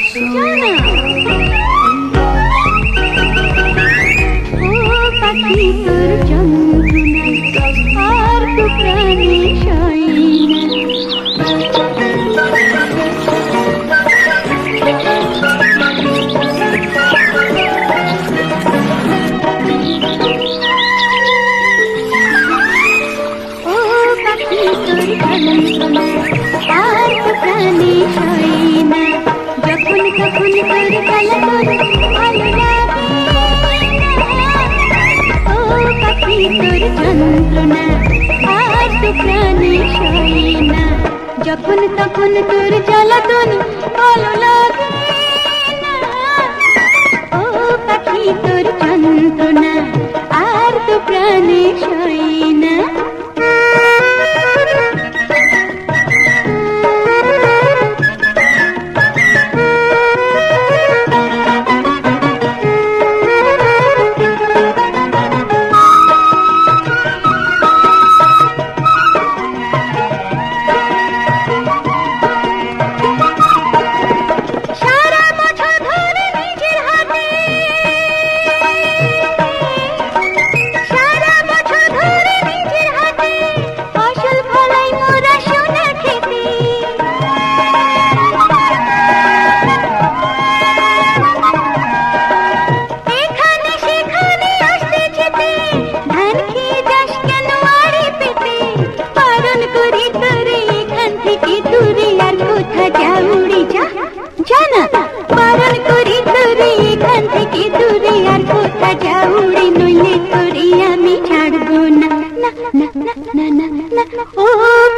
জানা ও পাখি তোর যন্ত্রণা আর তো প্রাণে সয় আর তো প্রাণে সয় না যখন তখন তোর জ্বালাতন ভালো লাগে ও পাখি তোর যন্ত্রণা আর তো প্রাণে সয় না যখন তখন তোর জ্বালাতন ভালো লাগে ও পাখি তোর যন্ত্রণা আর তো প্রাণে সয় না জানা বারণ করি তোরে এখান থেকে দূরে আর কোথা যাউড়ে নইলে তোরে আমি ছাড়বো না না না না না না না ও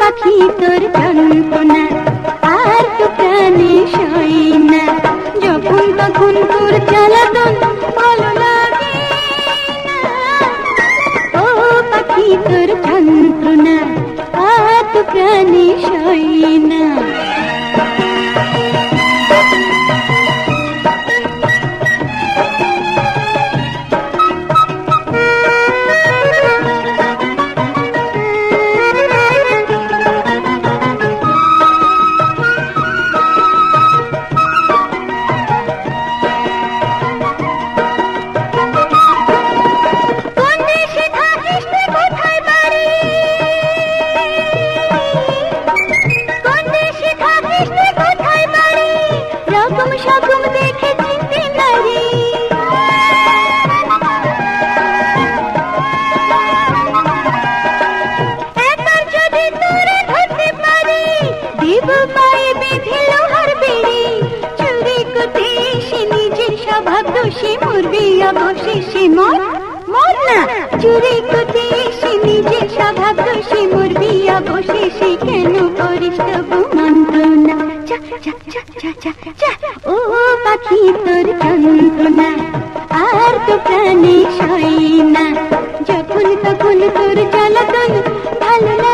পাখি তোর যন্ত্রণা আর তো প্রাণে সয় না যখন তখন তোর জ্বালাতন ভালো লাগে ও পাখি তোর যন্ত্রণা আর তো প্রাণে সয় না সে মরবে অবশেষে মর মর না চুরি করতে এসে নিজের স্বভাব দোষে মরবি অবশেষে কেন করিস তবু মন্ত্রণা চা চা চা চা চা চা ও পাখি তোর যন্ত্রণা আর তো প্রাণে সয় না যখন তখন তোর জ্বালাতন ভালো